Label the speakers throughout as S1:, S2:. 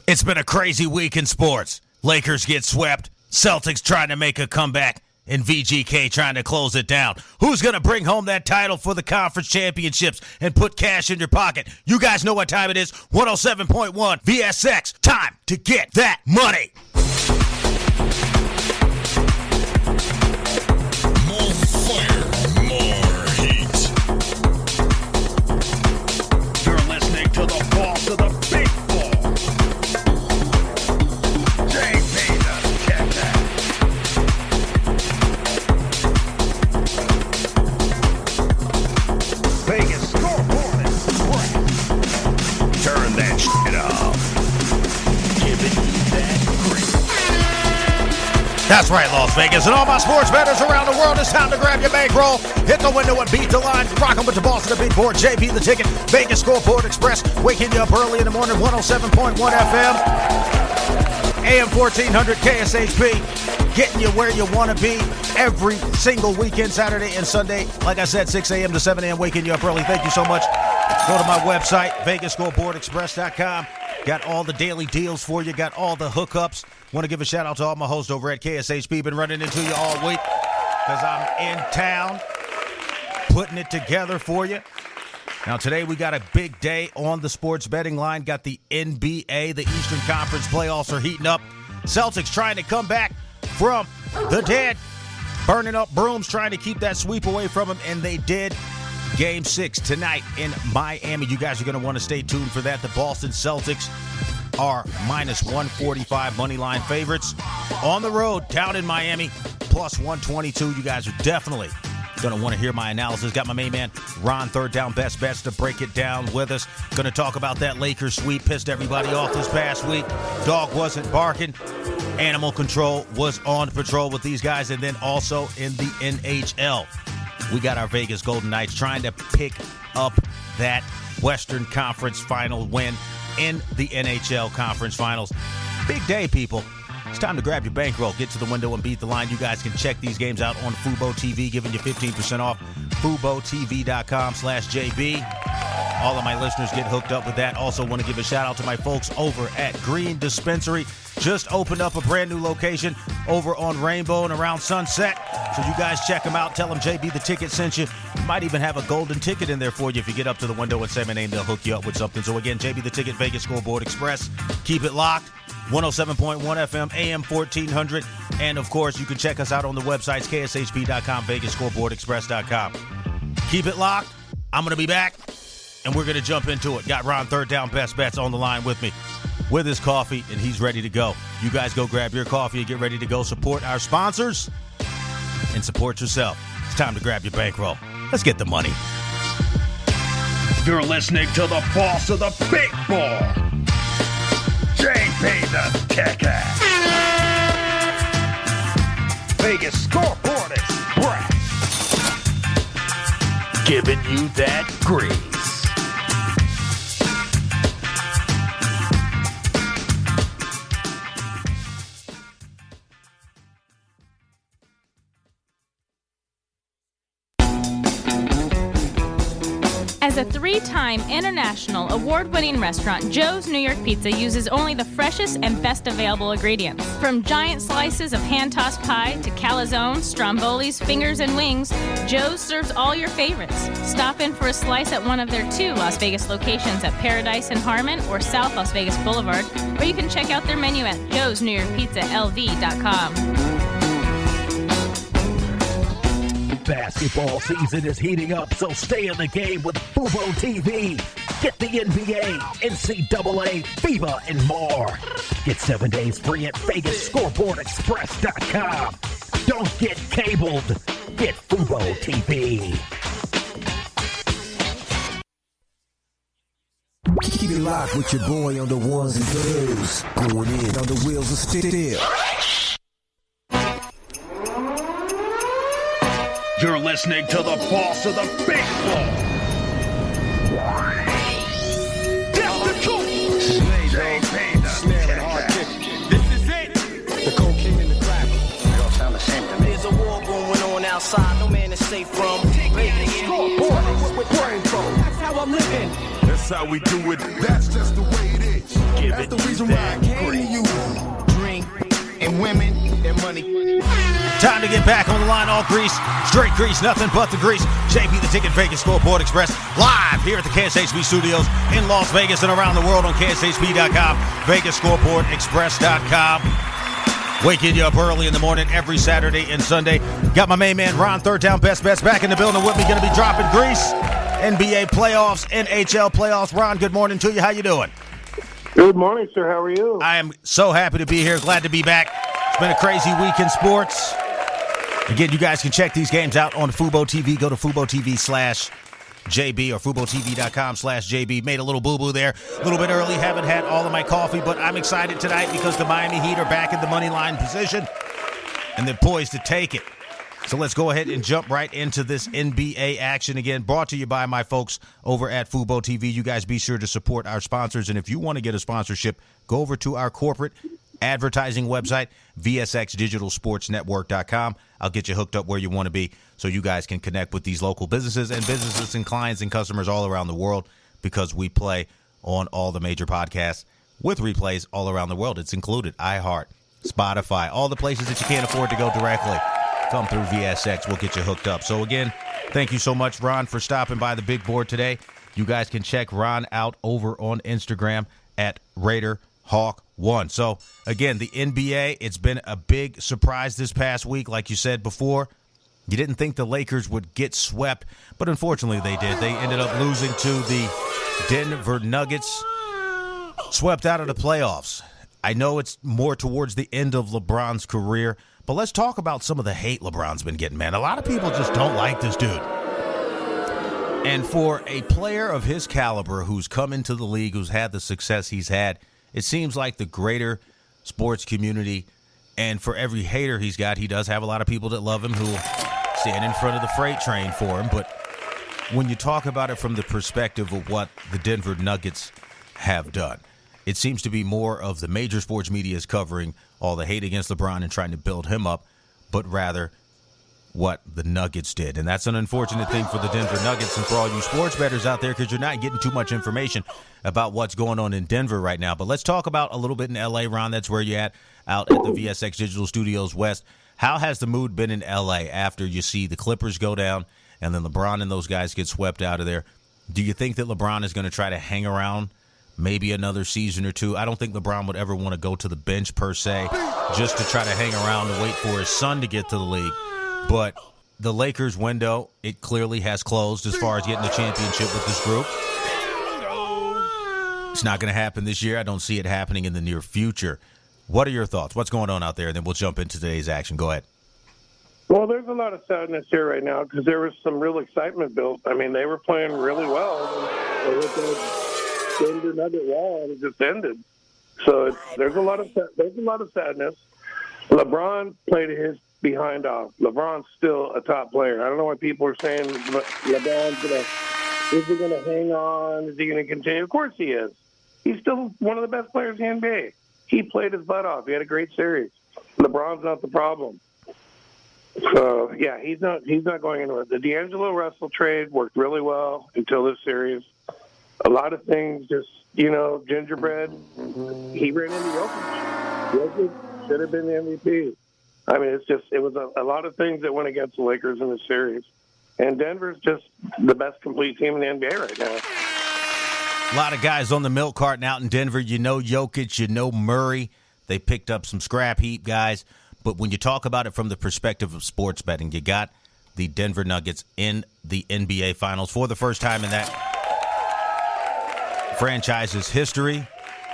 S1: It's been a crazy week in sports. Lakers get swept. Celtics trying to make a comeback. And VGK trying to close it down. Who's going to bring home that title for the conference championships and put cash in your pocket? You guys know what time it is. 107.1 VSX. Time to get that money.
S2: More fire, more heat.
S3: You're listening to the boss of the big ball. JBTHETICKET. Vegas scoreboard is bright. Turn that shit off. Giving you that green.
S1: That's right, Las Vegas. And all my sports bettors around the world, it's time to grab your bankroll. Hit the window and beat the line. Rockin' with the boss of the big board, JB the Ticket. Vegas Scoreboard Express. Waking you up early in the morning, 107.1 FM. AM 1400 KSHP. Getting you where you want to be every single weekend, Saturday and Sunday. Like I said, 6 a.m. to 7 a.m. waking you up early. Thank you so much. Go to my website, VegasScoreboardExpress.com. Got all the daily deals for you. Got all the hookups. Want to give a shout out to all my hosts over at KSHP. Been running into you all week because I'm in town putting it together for you. Now, today we got a big day on the sports betting line. Got the NBA. The Eastern Conference playoffs are heating up. Celtics trying to come back from the dead. Burning up brooms, trying to keep that sweep away from them, and they did. Game 6 tonight in Miami. You guys are going to want to stay tuned for that. The Boston Celtics are minus 145 money line favorites. On the road, down in Miami, plus 122. You guys are definitely going to want to hear my analysis. Got my main man, Ron, Third Down Best Bets, to break it down with us. Going to talk about that Lakers sweep. Pissed everybody off this past week. Dog wasn't barking. Animal Control was on patrol with these guys. And then also in the NHL, we got our Vegas Golden Knights trying to pick up that Western Conference final win in the NHL Conference Finals. Big day, people. It's time to grab your bankroll, get to the window, and beat the line. You guys can check these games out on Fubo TV, giving you 15% off. FuboTV.com/JB. All of my listeners get hooked up with that. Also want to give a shout out to my folks over at Green Dispensary. Just opened up a brand new location over on Rainbow and around Sunset. So you guys check them out. Tell them JB the Ticket sent you. Might even have a golden ticket in there for you if you get up to the window and say my name. They'll hook you up with something. So again, JB the Ticket, Vegas Scoreboard Express. Keep it locked. 107.1 FM, AM 1400. And of course, you can check us out on the websites, KSHP.com, VegasScoreboardExpress.com. Keep it locked. I'm going to be back, and we're going to jump into it. Got Ron, Third Down Best Bets, on the line with me with his coffee, and he's ready to go. You guys go grab your coffee and get ready to go support our sponsors and support yourself. It's time to grab your bankroll. Let's get the money.
S3: You're listening to the boss of the big ball, JBTHETICKET. Vegas Scoreboard Express. Giving you that grease.
S4: As a 3-time international award-winning restaurant, Joe's New York Pizza uses only the freshest and best available ingredients. From giant slices of hand-tossed pie to calzone, strombolis, fingers, and wings, Joe's serves all your favorites. Stop in for a slice at one of their 2 Las Vegas locations at Paradise and Harmon or South Las Vegas Boulevard, or you can check out their menu at joesnewyorkpizzalv.com.
S3: Basketball season is heating up, so stay in the game with Fubo TV. Get the NBA, NCAA, FIBA, and more. Get 7 days free at VegasScoreboardExpress.com. Don't get cabled. Get Fubo TV.
S5: Keep it locked with your boy on the ones and twos. Going in on the wheels of steel.
S3: You're listening to the boss of the big ball. That's the truth.
S6: This is it. The cocaine and the crack. They all sound the same to me. There's a war going on outside. No man is safe from.
S3: Vegas Scoreboard with Rainbow.
S6: That's how I'm living.
S7: That's how we do it. That's just the way it is. That's the reason why I came to you. Drink and women and money.
S1: Time to get back on the line. All grease, straight grease, nothing but the grease. JB the Ticket, Vegas Scoreboard Express, live here at the KSHP studios in Las Vegas and around the world on KSHP.com, VegasScoreboardExpress.com. Waking you up early in the morning every Saturday and Sunday. Got my main man, Ron, third down, best back in the building with me. Going to be dropping grease. NBA playoffs, NHL playoffs. Ron, good morning to you. How you doing?
S8: Good morning, sir. How are you?
S1: I am so happy to be here. Glad to be back. It's been a crazy week in sports. Again, you guys can check these games out on Fubo TV. Go to FuboTV/JB or FuboTV.com/JB. Made a little boo-boo there. A little bit early. Haven't had all of my coffee, but I'm excited tonight because the Miami Heat are back in the money line position, and they're poised to take it. So let's go ahead and jump right into this NBA action. Again, brought to you by my folks over at Fubo TV. You guys be sure to support our sponsors, and if you want to get a sponsorship, go over to our corporate advertising website, VSXDigitalSportsNetwork.com. I'll get you hooked up where you want to be so you guys can connect with these local businesses and clients and customers all around the world, because we play on all the major podcasts with replays all around the world. It's included iHeart, Spotify, all the places that you can't afford to go directly. Come through VSX. We'll get you hooked up. So, again, thank you so much, Ron, for stopping by the big board today. You guys can check Ron out over on Instagram at RaiderHawk1. So, again, the NBA, it's been a big surprise this past week. Like you said before, you didn't think the Lakers would get swept, but unfortunately they did. They ended up losing to the Denver Nuggets, swept out of the playoffs. I know it's more towards the end of LeBron's career, but let's talk about some of the hate LeBron's been getting, man. A lot of people just don't like this dude. And for a player of his caliber who's come into the league, who's had the success he's had, it seems like the greater sports community, and for every hater he's got, he does have a lot of people that love him who stand in front of the freight train for him. But when you talk about it from the perspective of what the Denver Nuggets have done, it seems to be more of the major sports media is covering all the hate against LeBron and trying to build him up, but rather what the Nuggets did. And that's an unfortunate thing for the Denver Nuggets and for all you sports bettors out there, because you're not getting too much information about what's going on in Denver right now. But let's talk about a little bit in L.A., Ron. That's where you're out at the VSX Digital Studios West. How has the mood been in L.A. after you see the Clippers go down and then LeBron and those guys get swept out of there? Do you think that LeBron is going to try to hang around maybe another season or two? I don't think LeBron would ever want to go to the bench per se, just to try to hang around and wait for his son to get to the league. But the Lakers' window, it clearly has closed as far as getting the championship with this group. It's not going to happen this year. I don't see it happening in the near future. What are your thoughts? What's going on out there? And then we'll jump into today's action. Go ahead.
S8: Well, there's a lot of sadness here right now because there was some real excitement built. I mean, they were playing really well. They hit the Denver Nugget wall and it just ended. So there's a lot of sadness. LeBron played his behind off. LeBron's still a top player. I don't know why people are saying LeBron's is he going to hang on? Is he going to continue? Of course he is. He's still one of the best players in the NBA. He played his butt off. He had a great series. LeBron's not the problem. So, yeah, he's not going anywhere. The D'Angelo Russell trade worked really well until this series. A lot of things just, gingerbread. He ran into Jokic. Jokic should have been the MVP. I mean, it was a lot of things that went against the Lakers in this series. And Denver's just the best complete team in the NBA right now.
S1: A lot of guys on the milk carton out in Denver. You know Jokic, you know Murray. They picked up some scrap heap guys. But when you talk about it from the perspective of sports betting, you got the Denver Nuggets in the NBA Finals for the first time in that franchise's history.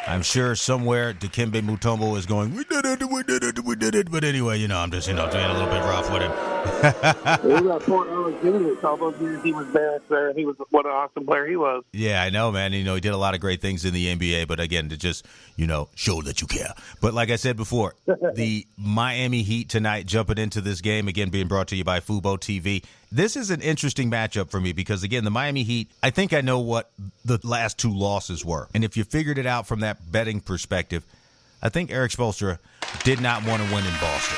S1: I'm sure somewhere Dikembe Mutombo is going, we did it. But anyway, I'm just, being a little bit rough with him.
S8: We got Fort Alexander. All those years he was back there. He was what an awesome player he was.
S1: Yeah, I know, man. He did a lot of great things in the NBA. But again, to just, show that you care. But like I said before, the Miami Heat tonight jumping into this game, again, being brought to you by Fubo TV. This is an interesting matchup for me because, again, the Miami Heat, I think I know what the last two losses were. And if you figured it out from that betting perspective, I think Eric Spoelstra did not want to win in Boston.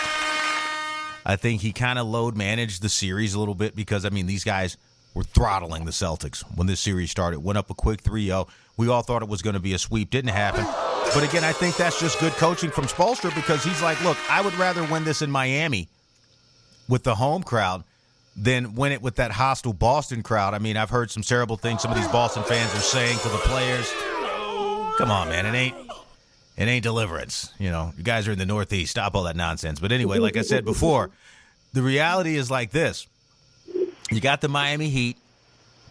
S1: I think he kind of load managed the series a little bit because, these guys were throttling the Celtics when this series started. Went up a quick 3-0. We all thought it was going to be a sweep. Didn't happen. But again, I think that's just good coaching from Spoelstra because he's like, look, I would rather win this in Miami with the home crowd than win it with that hostile Boston crowd. I mean, I've heard some terrible things some of these Boston fans are saying to the players. Come on, man. It ain't deliverance. You know, you guys are in the Northeast. Stop all that nonsense. But anyway, like I said before, the reality is like this. You got the Miami Heat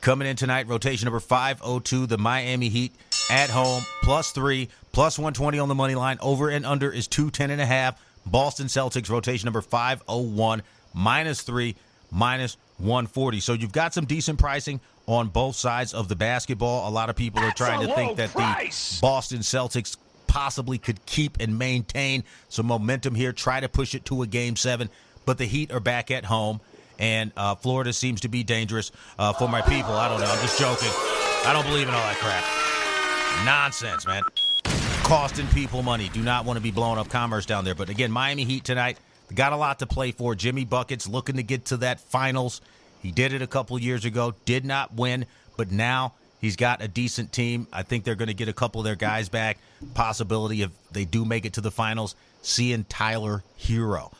S1: coming in tonight, rotation number 502. The Miami Heat at home, +3, +120 on the money line. Over and under is 210.5. Boston Celtics, rotation number 501, -3, -140. So you've got some decent pricing on both sides of the basketball. A lot of people are trying to think that the Boston Celtics possibly could keep and maintain some momentum here, try to push it to a Game 7. But the Heat are back at home, and Florida seems to be dangerous for my people. I don't know. I'm just joking. I don't believe in all that crap. Nonsense, man. Costing people money. Do not want to be blowing up commerce down there. But again, Miami Heat tonight, got a lot to play for. Jimmy Buckets looking to get to that finals. He did it a couple years ago, did not win, but now he's got a decent team. I think they're going to get a couple of their guys back. Possibility if they do make it to the finals, seeing Tyler Hero.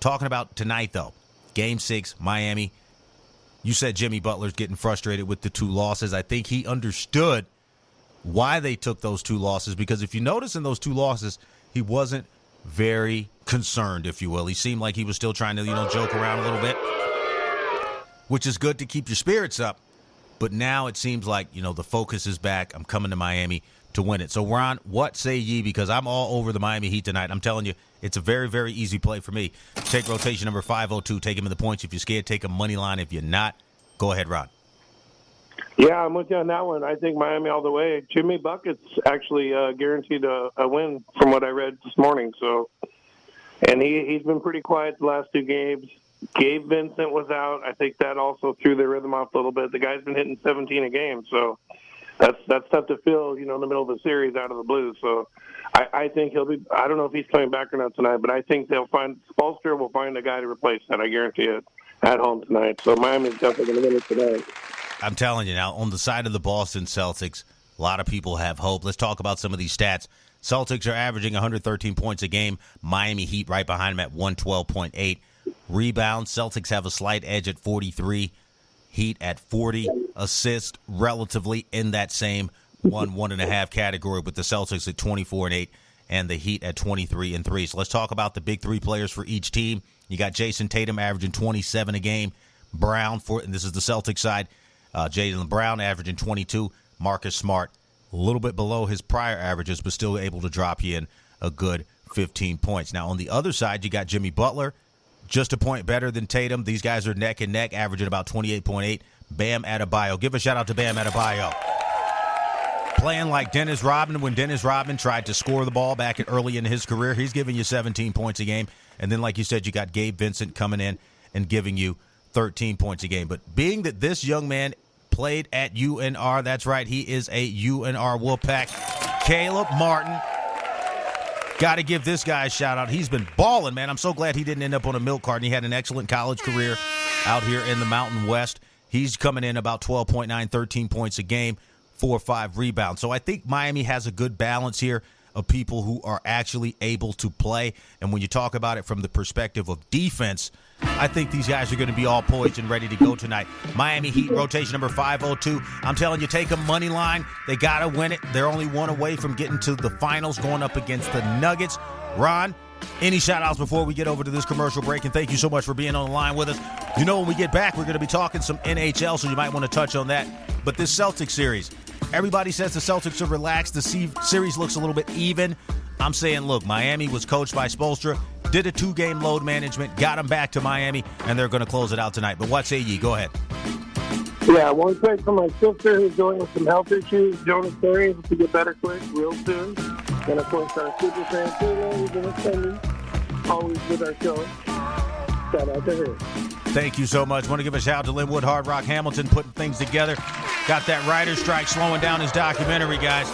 S1: Talking about tonight, though, Game 6, Miami. You said Jimmy Butler's getting frustrated with the 2 losses. I think he understood why they took those 2 losses, because if you notice in those 2 losses, he wasn't very concerned, if you will. He seemed like he was still trying to, joke around a little bit, which is good to keep your spirits up. But now it seems like, the focus is back. I'm coming to Miami to win it. So, Ron, what say ye? Because I'm all over the Miami Heat tonight. I'm telling you, it's a very, very easy play for me. Take rotation number 502. Take him in the points. If you're scared, take a money line. If you're not, go ahead, Ron.
S8: Yeah, I'm with you on that one. I think Miami all the way. Jimmy Buckets actually guaranteed a win from what I read this morning. So, and he's been pretty quiet the last 2 games. Gabe Vincent was out. I think that also threw their rhythm off a little bit. The guy's been hitting 17 a game, so that's tough to fill, in the middle of the series out of the blue. So I think he'll be. I don't know if he's coming back or not tonight, but I think Spoelstra will find a guy to replace that. I guarantee it at home tonight. So Miami's definitely going to win it tonight.
S1: I'm telling you now, on the side of the Boston Celtics, a lot of people have hope. Let's talk about some of these stats. Celtics are averaging 113 points a game. Miami Heat right behind them at 112.8. Rebounds, Celtics have a slight edge at 43. Heat at 40. Assists, relatively in that same 1.5 category, with the Celtics at 24-8 and the Heat at 23-3. So let's talk about the big 3 players for each team. You got Jason Tatum averaging 27 a game. Brown, and this is the Celtics side, Jaylen Brown averaging 22. Marcus Smart, a little bit below his prior averages, but still able to drop you in a good 15 points. Now, on the other side, you got Jimmy Butler, just a point better than Tatum. These guys are neck and neck, averaging about 28.8. Bam Adebayo. Give a shout-out to Bam Adebayo. Playing like Dennis Rodman when Dennis Rodman tried to score the ball back early in his career. He's giving you 17 points a game. And then, like you said, you got Gabe Vincent coming in and giving you 13 points a game. But being that this young man played at UNR, that's right, he is a UNR Wolfpack. Caleb Martin. Got to give this guy a shout-out. He's been balling, man. I'm so glad he didn't end up on a milk carton. He had an excellent college career out here in the Mountain West. He's coming in about 12.9, 13 points a game, 4 or 5 rebounds. So I think Miami has a good balance here of people who are actually able to play. And when you talk about it from the perspective of defense, I think these guys are going to be all poised and ready to go tonight. Miami Heat, rotation number 502. I'm telling you, take a money line. They got to win it. They're only 1 away from getting to the finals, going up against the Nuggets. Ron, any shout-outs before we get over to this commercial break? And thank you so much for being on the line with us. When we get back, we're going to be talking some NHL, so you might want to touch on that. But this Celtics series, everybody says the Celtics are relaxed. The series looks a little bit even. I'm saying, look, Miami was coached by Spoelstra, did a 2-game load management, got them back to Miami, and they're going to close it out tonight. But what say ye? Go ahead.
S8: Yeah, one quick for my sister who's dealing with some health issues. Jonas Berry able to get better quick, real soon. And, of course, our super fan, who's been attending, always with our show. Shout out to her.
S1: Thank you so much. Want to give a shout out to Linwood Hard Rock Hamilton putting things together. Got that writer's strike slowing down his documentary, guys.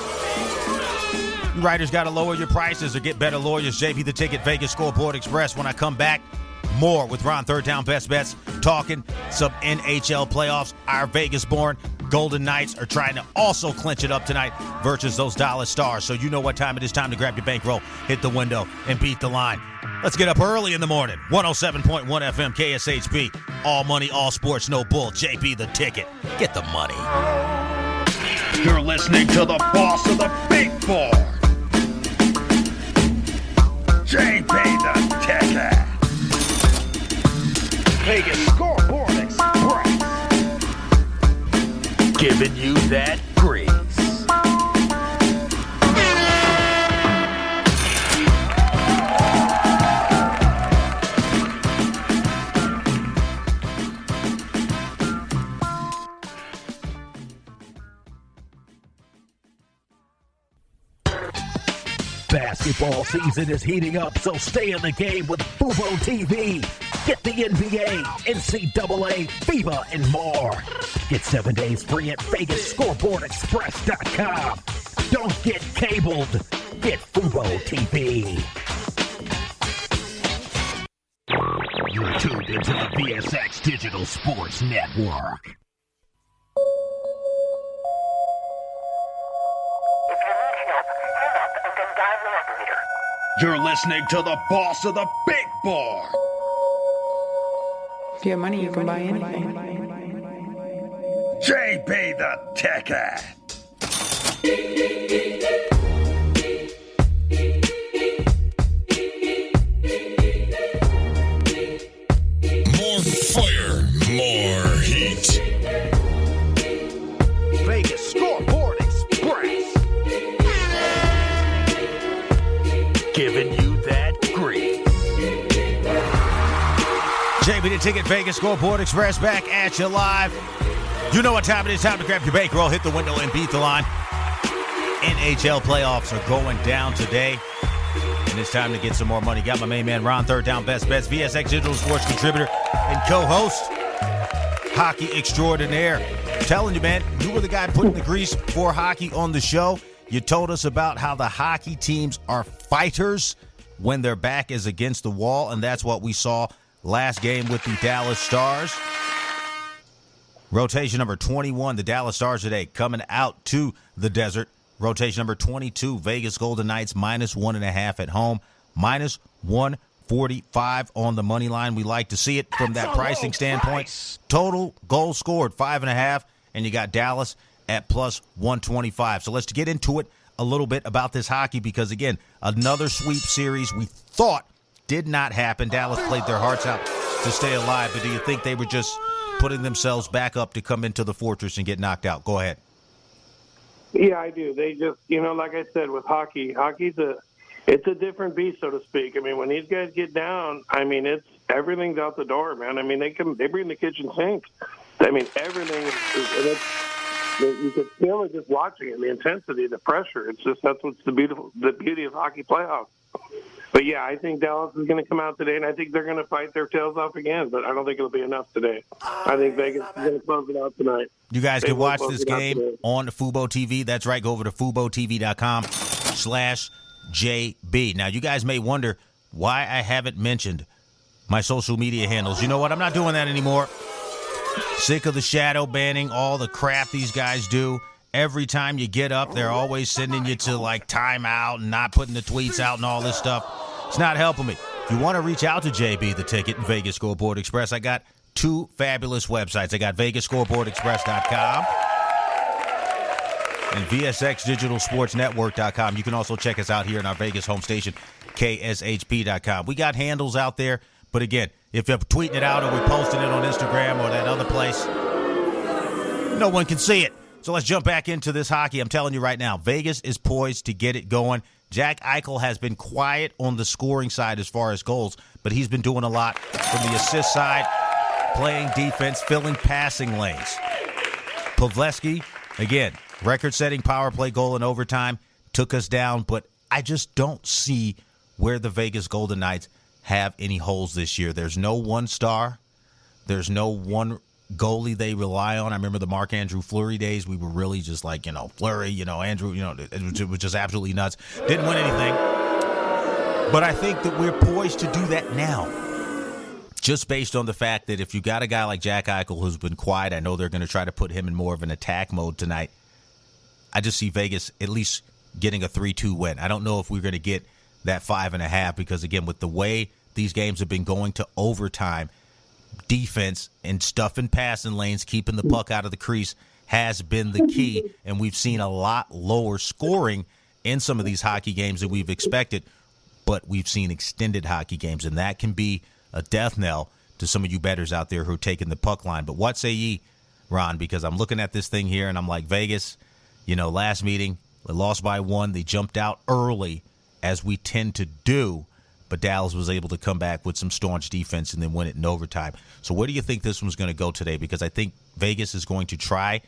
S1: You writers got to lower your prices or get better lawyers. JB the Ticket, Vegas Scoreboard Express. When I come back, more with Ron Third Down Best Bets, talking some NHL playoffs. Our Vegas-born Golden Knights are trying to also clinch it up tonight versus those Dallas Stars. So you know what time it is. Time to grab your bankroll, hit the window, and beat the line. Let's get up early in the morning. 107.1 FM KSHP. All money, all sports, no bull. JB the Ticket. Get the money.
S3: You're listening to the boss of the big board, JB the Ticket. Vegas Scoreboard Express, giving you that grease. Basketball season is heating up, so stay in the game with Fubo TV. Get the NBA, NCAA, FIBA, and more. Get 7 days free at VegasScoreboardExpress.com. Don't get cabled. Get Fubo TV. You're tuned into the VSX Digital Sports Network. You're listening to the boss of the big board.
S9: If you have money, you can buy anything.
S3: JB the Ticket.
S2: More fire, more heat.
S3: Vegas Scoreboard Express, giving you that grease.
S1: JB the Ticket, Vegas Scoreboard Express, back at you live. You know what time it is. Time to grab your bankroll, hit the window, and beat the line. NHL playoffs are going down today, and it's time to get some more money. Got my main man, Ron Third Down Best Bets, VSX Digital Sports contributor and co-host, hockey extraordinaire. I'm telling you, man, you were the guy putting the grease for hockey on the show. You told us about how the hockey teams are fighters when their back is against the wall, and that's what we saw last game with the Dallas Stars. Rotation number 21, the Dallas Stars today, coming out to the desert. Rotation number 22, Vegas Golden Knights, -1.5 at home, -145 on the money line. We like to see it from that pricing standpoint. Total goals scored, 5.5, and you got Dallas at +125. So let's get into it a little bit about this hockey because, again, another sweep series we thought did not happen. Dallas played their hearts out to stay alive, but do you think they were just putting themselves back up to come into the fortress and get knocked out? Go ahead.
S8: Yeah, I do. They just, like I said, with hockey's it's a different beast, so to speak. I mean, when these guys get down, it's everything's out the door, man. I mean, they bring the kitchen sink. I mean, everything is you could feel it just watching it, the intensity, the pressure. It's just that's what's the beauty of hockey playoffs. But yeah, I think Dallas is going to come out today, and I think they're going to fight their tails off again. But I don't think it'll be enough today. I think Vegas is going to close it out tonight.
S1: You guys can watch this game on Fubo TV. That's right. Go over to FuboTV.com/JB. Now, you guys may wonder why I haven't mentioned my social media handles. You know what? I'm not doing that anymore. Sick of the shadow banning, all the crap these guys do. Every time you get up, they're always sending you to, timeout and not putting the tweets out and all this stuff. It's not helping me. If you want to reach out to JB the Ticket and Vegas Scoreboard Express, I got two fabulous websites. I got VegasScoreboardExpress.com and VSXDigitalSportsNetwork.com. You can also check us out here in our Vegas home station, KSHP.com. We got handles out there, but again, if you're tweeting it out or we're posting it on Instagram or that other place, no one can see it. So let's jump back into this hockey. I'm telling you right now, Vegas is poised to get it going. Jack Eichel has been quiet on the scoring side as far as goals, but he's been doing a lot from the assist side, playing defense, filling passing lanes. Pavelski, again, record-setting power play goal in overtime, took us down, but I just don't see where the Vegas Golden Knights have any holes this year. There's no one star. There's no one goalie they rely on. I remember the Marc-Andre Fleury days. We were really just Fleury, Andrew, it was just absolutely nuts. Didn't win anything. But I think that we're poised to do that now. just based on the fact that if you got a guy like Jack Eichel who's been quiet, I know they're going to try to put him in more of an attack mode tonight. I just see Vegas at least getting a 3-2 win. I don't know if we're going to get that 5.5 because, again, with the way these games have been going to overtime, defense and stuffing passing lanes, keeping the puck out of the crease has been the key, and we've seen a lot lower scoring in some of these hockey games than we've expected, but we've seen extended hockey games, and that can be a death knell to some of you bettors out there who are taking the puck line. But what say ye, Ron? Because I'm looking at this thing here, and I'm like, Vegas, last meeting, they lost by 1. They jumped out early, as we tend to do, but Dallas was able to come back with some staunch defense and then win it in overtime. So where do you think this one's going to go today? Because I think Vegas is going to try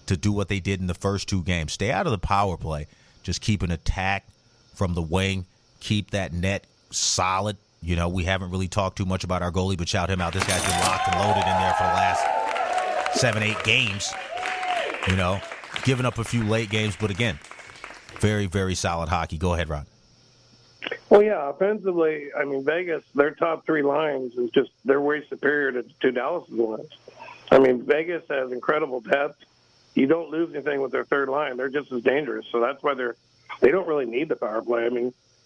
S1: to do what they did in the first 2 games. Stay out of the power play. Just keep an attack from the wing. Keep that net solid. We haven't really talked too much about our goalie, but shout him out. This guy's been locked and loaded in there for the last 7-8 games. Giving up a few late games, but again, very, very solid hockey. Go ahead, Ron.
S8: Well, yeah, offensively, Vegas, their top 3 lines is just, they're way superior to Dallas's lines. Vegas has incredible depth. You don't lose anything with their third line. They're just as dangerous. So that's why they don't really need the power play.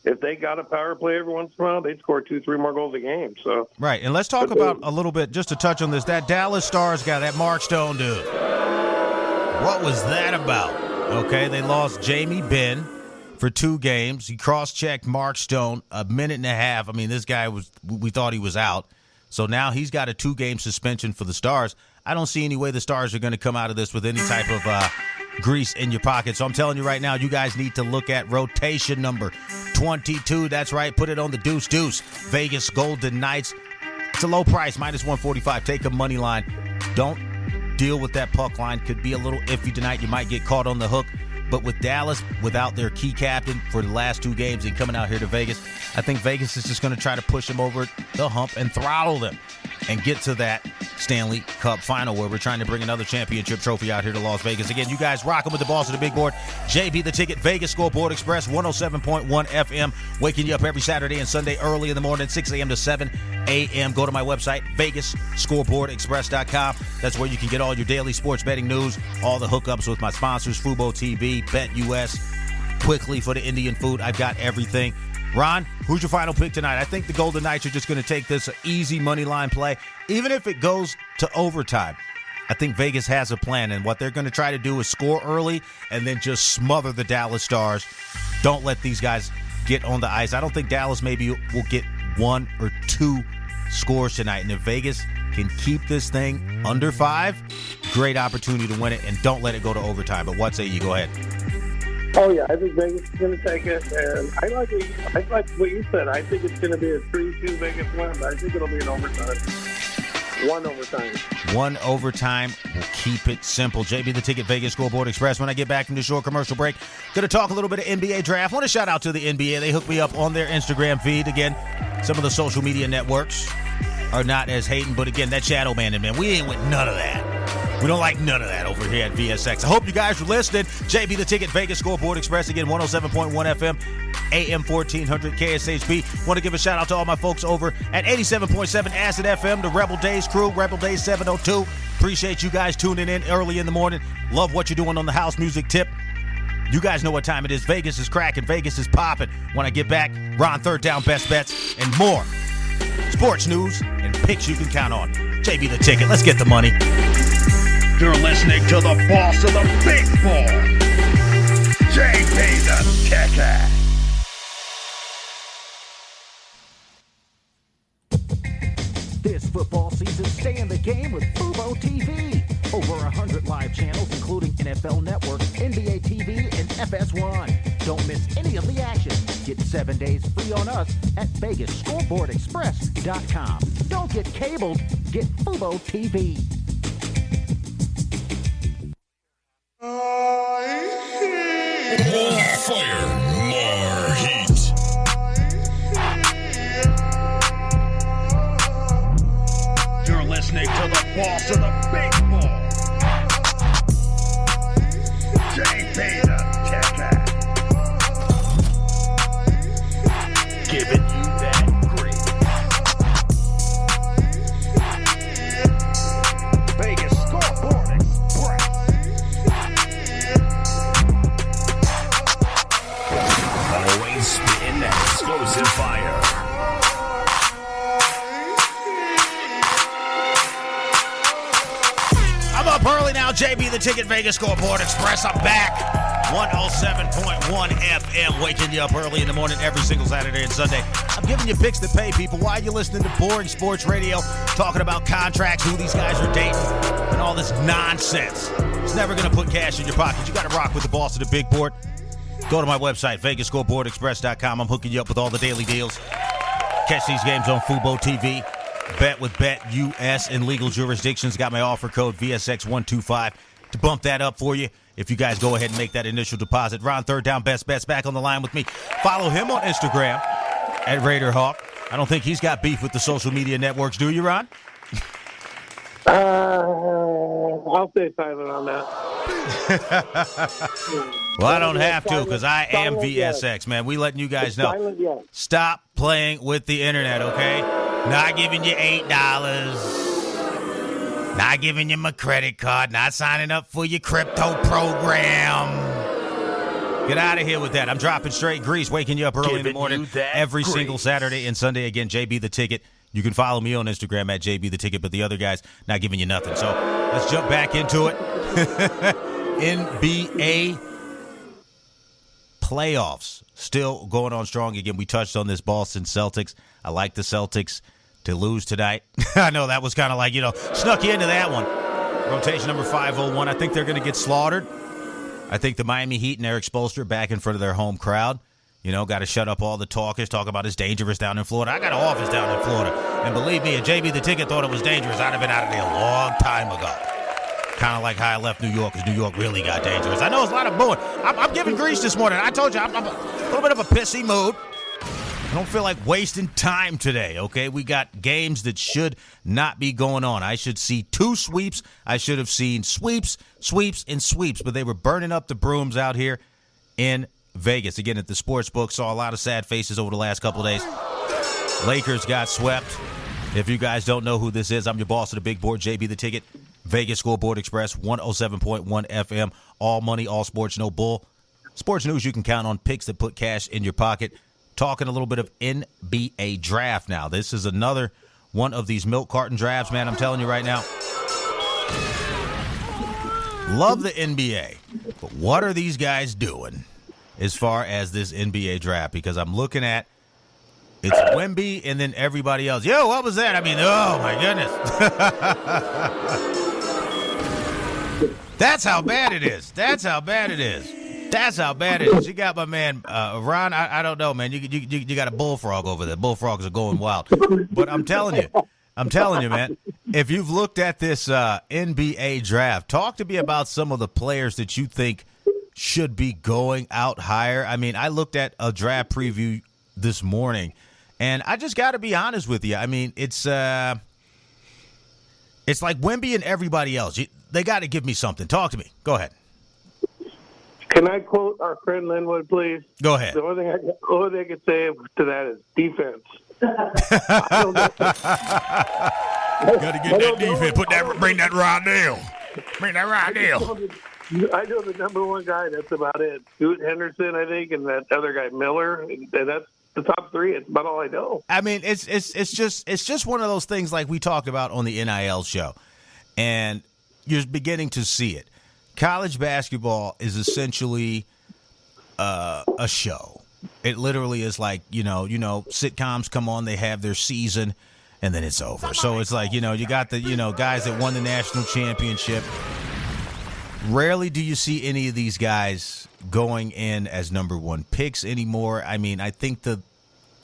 S8: If they got a power play every once in a while, they'd score 2-3 more goals a game. So
S1: right, and let's talk about a little bit, just to touch on this, that Dallas Stars guy, that Mark Stone dude. What was that about? Okay, they lost Jamie Benn for 2 games. He cross-checked Mark Stone a minute and a half. This guy we thought he was out. So now he's got a 2-game suspension for the Stars. I don't see any way the Stars are going to come out of this with any type of grease in your pocket. So I'm telling you right now, you guys need to look at rotation number 22. That's right. Put it on the deuce. Vegas Golden Knights. It's a low price, -145. Take a money line. Don't deal with that puck line. Could be a little iffy tonight. You might get caught on the hook. But with Dallas, without their key captain for the last 2 games and coming out here to Vegas, I think Vegas is just going to try to push them over the hump and throttle them and get to that Stanley Cup final where we're trying to bring another championship trophy out here to Las Vegas. Again, you guys rocking with the boss of the big board, JB the Ticket, Vegas Scoreboard Express, 107.1 FM, waking you up every Saturday and Sunday early in the morning, 6 a.m. to 7 a.m. Go to my website, VegasScoreboardExpress.com. That's where you can get all your daily sports betting news, all the hookups with my sponsors, Fubo TV, BetUS, Quickly for the Indian food. I've got everything. Ron, who's your final pick tonight? I think the Golden Knights are just going to take this easy money line play. Even if it goes to overtime, I think Vegas has a plan, and what they're going to try to do is score early and then just smother the Dallas Stars. Don't let these guys get on the ice. I don't think Dallas maybe will get 1 or 2 scores tonight, and if Vegas can keep this thing under 5, great opportunity to win it, and don't let it go to overtime. But what say you? Go ahead.
S8: Oh, yeah, I think Vegas is going to take it, and I like what you said. I think it's going to be a 3-2 Vegas win, but I think it'll be an overtime. 1 overtime.
S1: 1 overtime. We'll keep it simple. JB the Ticket, Vegas Scoreboard Express. When I get back from the short commercial break, going to talk a little bit of NBA draft. Want to shout out to the NBA. They hooked me up on their Instagram feed. Again, some of the social media networks are not as hating, but again, that shadow man, we ain't with none of that. We don't like none of that over here at VSX. I hope you guys are listening. JB the Ticket, Vegas Scoreboard Express. Again, 107.1 FM, AM 1400 KSHP. Want to give a shout out to all my folks over at 87.7 Acid FM, the Rebel Days crew, Rebel Days 702. Appreciate you guys tuning in early in the morning. Love what you're doing on the house music tip. You guys know what time it is. Vegas is cracking. Vegas is popping. When I get back, Ron Third Down, Best Bets, and more sports news and picks you can count on. JB the Ticket. Let's get the money.
S2: You're listening to the boss of the big board, JB the Ticket.
S3: This football season, stay in the game with Fubo TV. Over 100 live channels, including NFL Network, NBA TV, and FS1. Don't miss any of the action. Get 7 days free on us at VegasScoreboardExpress.com. Don't get cabled. Get Fubo TV.
S2: More fire, more heat. You're listening to the boss of the big board, JB the Ticket. Giving you that green.
S3: to fire.
S1: I'm up early now. JB the Ticket, Vegas Scoreboard Express. I'm back. 107.1 FM, waking you up early in the morning every single Saturday and Sunday. I'm giving you picks that pay people. Why are you listening to boring sports radio, talking about contracts, who these guys are dating, and all this nonsense? It's never going to put cash in your pocket. You got to rock with the boss of the big board. Go to my website, VegasScoreboardExpress.com. I'm hooking you up with all the daily deals. Catch these games on Fubo TV. Bet with Bet US in legal jurisdictions. Got my offer code VSX125 to bump that up for you. If you guys go ahead and make that initial deposit. Ron, third down, best bets back on the line with me. Follow him on Instagram at RaiderHawk. I don't think he's got beef with the social media networks, do you, Ron?
S8: I'll stay silent on that.
S1: Well, I don't have to because I am VSX, man. We letting you guys know. Stop playing with the internet, okay? Not giving you $8. Not giving you my credit card. Not signing up for your crypto program. Get out of here with that. I'm dropping straight grease, waking you up early in the morning every single Saturday and Sunday. Again, JB the Ticket. You can follow me on Instagram at JB the Ticket, but the other guys not giving you nothing. So let's jump back into it. NBA playoffs still going on strong. Again, we touched on this Boston Celtics. I like the Celtics to lose tonight. I know that was kind of like, snuck you into that one. Rotation number 501. I think they're going to get slaughtered. I think the Miami Heat and Eric Spoelstra back in front of their home crowd. Got to shut up all the talkers, talk about it's dangerous down in Florida. I got an office down in Florida. And believe me, if JB the Ticket thought it was dangerous, I'd have been out of there a long time ago. Kind of like how I left New York, because New York really got dangerous. I know it's a lot of booing. I'm giving grease this morning. I told you, I'm a little bit of a pissy mood. I don't feel like wasting time today, okay? We got games that should not be going on. I should see 2 sweeps. I should have seen sweeps, and sweeps, but they were burning up the brooms out here in Vegas. Again, at the sportsbook, saw a lot of sad faces over the last couple of days. Lakers got swept. If you guys don't know who this is, I'm your boss of the big board, JB the Ticket, Vegas Scoreboard Express, 107.1 FM, all money, all sports, no bull. Sports news you can count on, picks that put cash in your pocket. Talking a little bit of NBA draft now. This is another one of these milk carton drafts, man. I'm telling you right now. Love the NBA, but what are these guys doing as far as this NBA draft? Because I'm looking at it's Wemby and then everybody else. Yo, what was that? I mean, oh, my goodness. That's how bad it is. That's how bad it is. You got my man, Ron, I don't know, man. You got a bullfrog over there. Bullfrogs are going wild. But I'm telling you, man, if you've looked at this NBA draft, talk to me about some of the players that you think should be going out higher. I mean, I looked at a draft preview this morning, and I just got to be honest with you. I mean, it's like Wemby and everybody else. They got to give me something. Talk to me. Go ahead.
S8: Can I quote our friend Linwood, please?
S1: Go ahead.
S8: The only thing I could say to that is defense.
S1: Got to get that defense. Bring that rod down.
S8: I know the number one guy. That's about it. Scoot Henderson, I think, and that other guy Miller. And that's the top 3. It's about all I know.
S1: I mean, it's just one of those things like we talked about on the NIL show, and you're beginning to see it. College basketball is essentially a show. It literally is like, sitcoms come on, they have their season, and then it's over. So it's like, you got the, guys that won the national championship. Rarely do you see any of these guys going in as number 1 picks anymore. I mean, I think the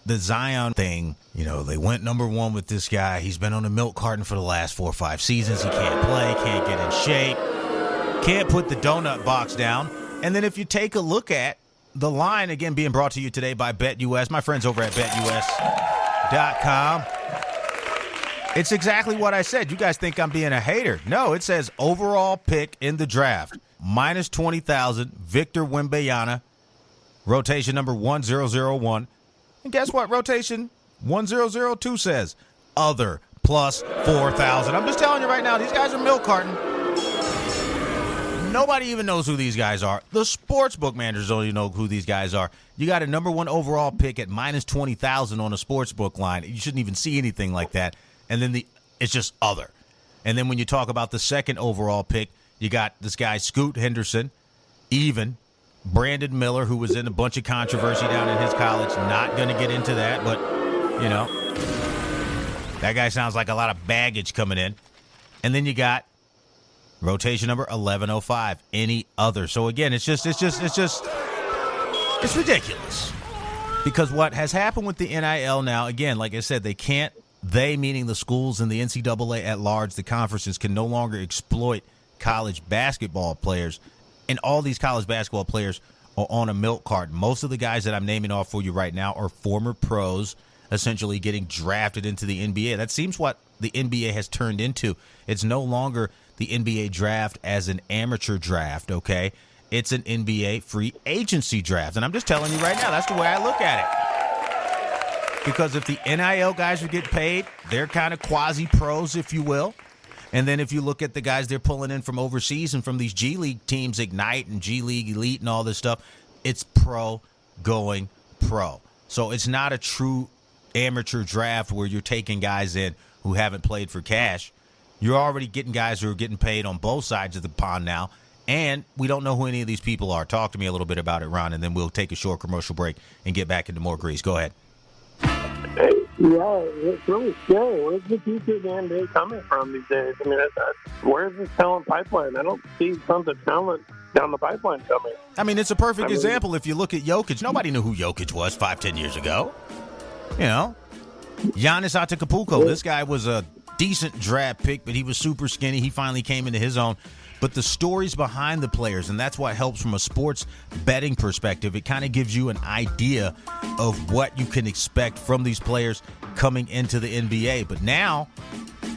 S1: Zion thing, they went number 1 with this guy. He's been on a milk carton for the last 4 or 5 seasons. He can't play, can't get in shape. Can't put the donut box down. And then if you take a look at the line, again, being brought to you today by BetUS, my friends over at BetUS.com, it's exactly what I said. You guys think I'm being a hater. No, it says overall pick in the draft, minus 20,000, Victor Wembanyama, rotation number 1001. And guess what rotation 1002 says? Other, plus 4,000. I'm just telling you right now, these guys are milk carton. nobody even knows who these guys are. The sportsbook managers don't even know who these guys are. You got a number 1 overall pick at minus 20,000 on a sportsbook line. You shouldn't even see anything like that. And then it's just other. And then when you talk about the second overall pick, you got this guy, Scoot Henderson, even Brandon Miller, who was in a bunch of controversy down in his college. Not going to get into that, but, that guy sounds like a lot of baggage coming in. And then you got rotation number 1105, any other. So, again, it's ridiculous. Because what has happened with the NIL now, again, like I said, they, meaning the schools and the NCAA at large, the conferences, can no longer exploit college basketball players. And all these college basketball players are on a milk carton. Most of the guys that I'm naming off for you right now are former pros, essentially getting drafted into the NBA. That seems what the NBA has turned into. It's no longer the NBA draft as an amateur draft, okay? It's an NBA free agency draft. And I'm just telling you right now, that's the way I look at it. Because if the NIL guys would get paid, they're kind of quasi-pros, if you will. And then if you look at the guys they're pulling in from overseas and from these G League teams, Ignite and G League Elite and all this stuff, it's pro going pro. So it's not a true amateur draft where you're taking guys in who haven't played for cash. You're already getting guys who are getting paid on both sides of the pond now. And we don't know who any of these people are. Talk to me a little bit about it, Ron, and then we'll take a short commercial break and get back into more grease. Go ahead.
S8: Yeah, it's really scary. Where's the future of the NBA coming from these days? I mean, where's this talent pipeline? I don't see tons of talent down the pipeline coming.
S1: I mean, it's a perfect example. If you look at Jokic, nobody knew who Jokic was 5-10 years ago. Giannis Antetokounmpo, this guy was a decent draft pick, but he was super skinny. He finally came into his own. But the stories behind the players, and that's what helps from a sports betting perspective. It kind of gives you an idea of what you can expect from these players coming into the NBA. But now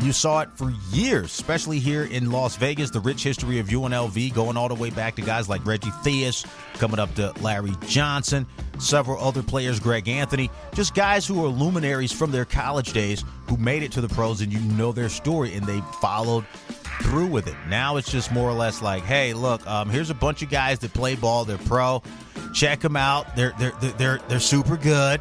S1: you saw it for years, especially here in Las Vegas, the rich history of UNLV going all the way back to guys like Reggie Theus, coming up to Larry Johnson, several other players, Greg Anthony, just guys who are luminaries from their college days who made it to the pros, and you know their story, and they followed through with it. Now it's just more or less like, hey, look, here's a bunch of guys that play ball. They're pro. Check them out. They're super good.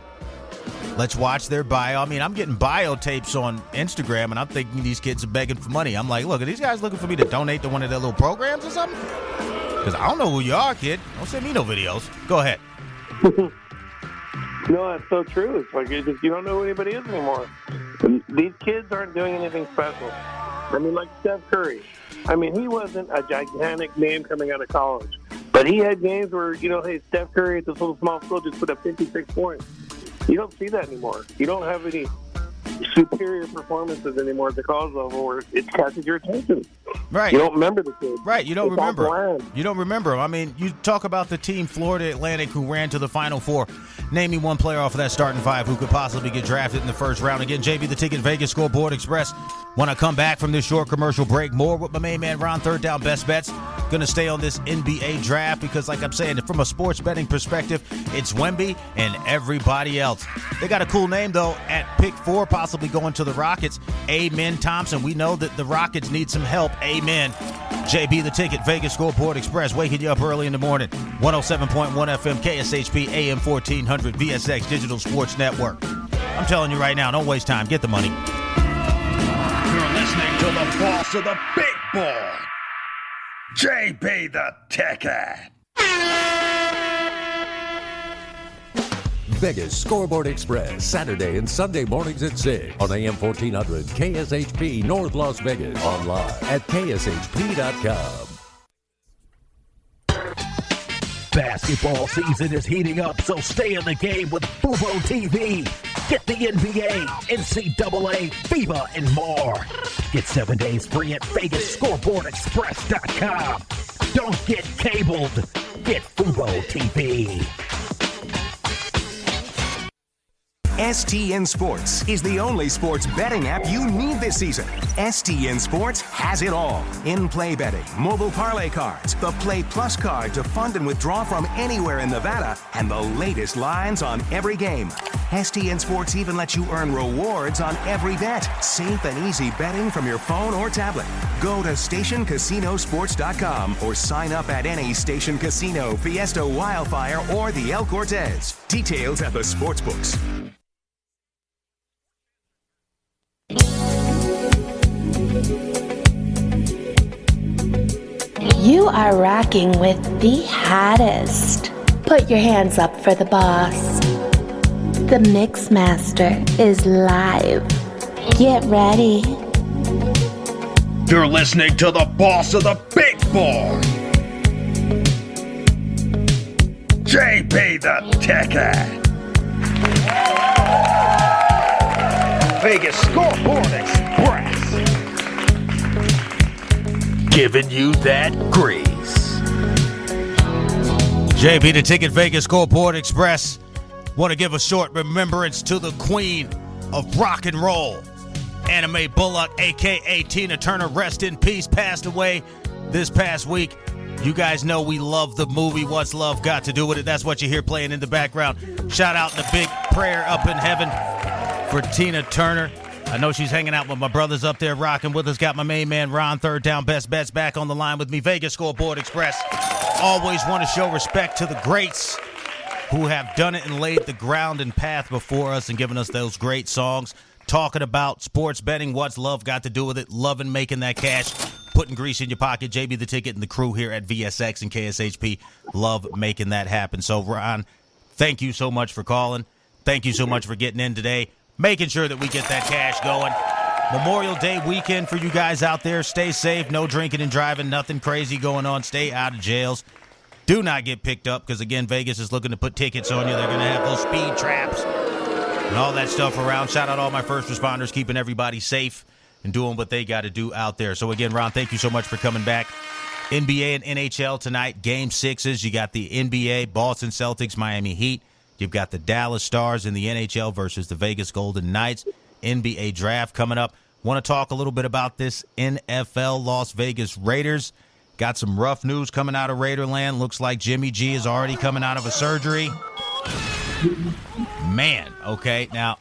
S1: Let's watch their bio. I mean, I'm getting bio tapes on Instagram, and I'm thinking these kids are begging for money. I'm like, look, are these guys looking for me to donate to one of their little programs or something? Because I don't know who you are, kid. Don't send me no videos. Go ahead.
S8: No, that's so true. It's like you don't know who anybody is anymore. These kids aren't doing anything special. I mean, like Steph Curry. I mean, he wasn't a gigantic name coming out of college. But he had games where, hey, Steph Curry at this little small school just put up 56 points. You don't see that anymore. You don't have any superior performances anymore at the college level where it catches your attention.
S1: Right.
S8: You don't remember the kid.
S1: Right. You don't remember. You don't remember. I mean, you talk about the team Florida Atlantic who ran to the Final Four. Name me one player off of that starting five who could possibly get drafted in the first round. Again, JB the Ticket, Vegas Scoreboard Express. When I come back from this short commercial break, more with my main man Ron, Third Down Best Bets. Going to stay on this NBA draft because, like I'm saying, from a sports betting perspective, it's Wemby and everybody else. They got a cool name, though, at pick 4, possibly going to the Rockets. Amen Thompson. We know that the Rockets need some help. Amen. JB the Ticket, Vegas Scoreboard Express, waking you up early in the morning. 107.1 FM, KSHP, AM 1400, VSX Digital Sports Network. I'm telling you right now, don't waste time. Get the money.
S2: You're listening to the boss of the big ball, JB the Ticket.
S10: Vegas Scoreboard Express, Saturday and Sunday mornings at 6 on AM 1400 KSHP North Las Vegas. Online at KSHP.com.
S3: Basketball season is heating up, so stay in the game with Fubo TV. Get the NBA, NCAA, FIBA, and more. Get 7 days free at VegasScoreboardExpress.com. Don't get cabled. Get Fubo TV.
S11: STN Sports is the only sports betting app you need this season. STN Sports has it all. In-play betting, mobile parlay cards, the Play Plus card to fund and withdraw from anywhere in Nevada, and the latest lines on every game. STN Sports even lets you earn rewards on every bet. Safe and easy betting from your phone or tablet. Go to stationcasinosports.com or sign up at any Station Casino, Fiesta Wildfire, or the El Cortez. Details at the sportsbooks.
S12: You are rocking with the hottest. Put your hands up for the boss. The Mix Master is live. Get ready.
S2: You're listening to the boss of the big boy, JB the Ticket. Vegas Scoreboard Express. Giving you that grease.
S1: JB the Ticket, Vegas Scoreboard Express. Want to give a short remembrance to the queen of rock and roll. Anna Mae Bullock, a.k.a. Tina Turner, rest in peace, passed away this past week. You guys know we love the movie What's Love Got to Do With It. That's what you hear playing in the background. Shout out the big prayer up in heaven for Tina Turner. I know she's hanging out with my brothers up there rocking with us. Got my main man Ron, Third Down Best Bets, back on the line with me. Vegas Scoreboard Express. Always want to show respect to the greats who have done it and laid the ground and path before us and given us those great songs. Talking about sports betting, what's love got to do with it? Loving making that cash, putting grease in your pocket. JB the Ticket and the crew here at VSX and KSHP love making that happen. So, Ron, thank you so much for calling. Thank you so much for getting in today, making sure that we get that cash going. Memorial Day weekend for you guys out there. Stay safe. No drinking and driving. Nothing crazy going on. Stay out of jails. Do not get picked up because, again, Vegas is looking to put tickets on you. They're going to have those speed traps and all that stuff around. Shout out all my first responders, keeping everybody safe and doing what they got to do out there. So, again, Ron, thank you so much for coming back. NBA and NHL tonight, Game 6's. You got the NBA, Boston Celtics, Miami Heat. You've got the Dallas Stars in the NHL versus the Vegas Golden Knights. NBA draft coming up. Want to talk a little bit about this NFL Las Vegas Raiders. Got some rough news coming out of Raiderland. Looks like Jimmy G is already coming out of a surgery. Man, okay, now,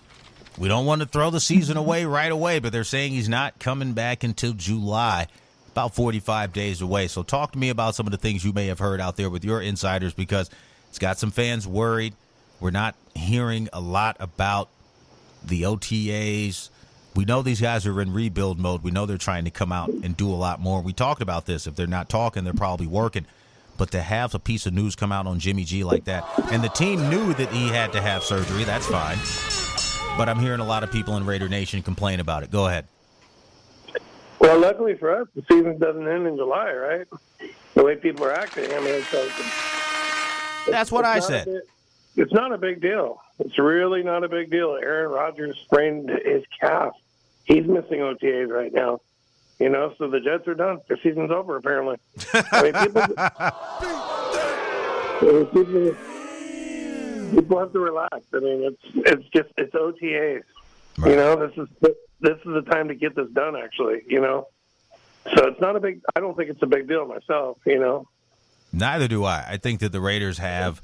S1: we don't want to throw the season away right away, but they're saying he's not coming back until July, about 45 days away. So talk to me about some of the things you may have heard out there with your insiders, because it's got some fans worried. We're not hearing a lot about the OTAs. We know these guys are in rebuild mode. We know they're trying to come out and do a lot more. We talked about this. If they're not talking, they're probably working. But to have a piece of news come out on Jimmy G like that, and the team knew that he had to have surgery, that's fine. But I'm hearing a lot of people in Raider Nation complain about it. Go ahead.
S8: Well, luckily for us, the season doesn't end in July, right? The way people are acting, I mean,
S1: that's what I said.
S8: It's not a big deal. It's really not a big deal. Aaron Rodgers sprained his calf. He's missing OTAs right now. You know, so the Jets are done. Their season's over, apparently. I mean, people have to relax. I mean, it's OTAs. Right. You know, this is the time to get this done, actually, you know. So it's not I don't think it's a big deal myself, you know.
S1: Neither do I. I think that the Raiders have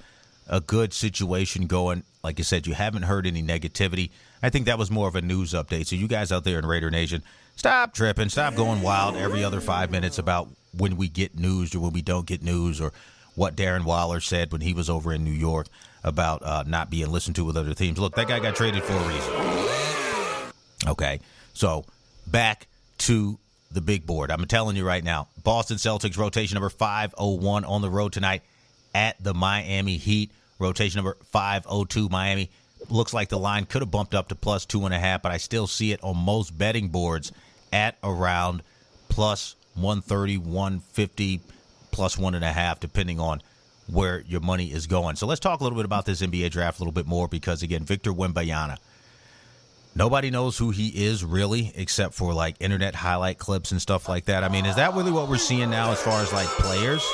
S1: a good situation going. Like I said, you haven't heard any negativity. I think that was more of a news update. So you guys out there in Raider Nation, stop tripping. Stop going wild every other 5 minutes about when we get news or when we don't get news, or what Darren Waller said when he was over in New York about not being listened to with other teams. Look, that guy got traded for a reason. Okay, so back to the big board. I'm telling you right now, Boston Celtics rotation number 501 on the road tonight at the Miami Heat. Rotation number 502 Miami. Looks like the line could have bumped up to plus 2.5, but I still see it on most betting boards at around plus 130, 150, plus 1.5, depending on where your money is going. So let's talk a little bit about this NBA draft a little bit more, because, again, Victor Wembanyama, nobody knows who he is really, except for like internet highlight clips and stuff like that. I mean, is that really what we're seeing now as far as like players?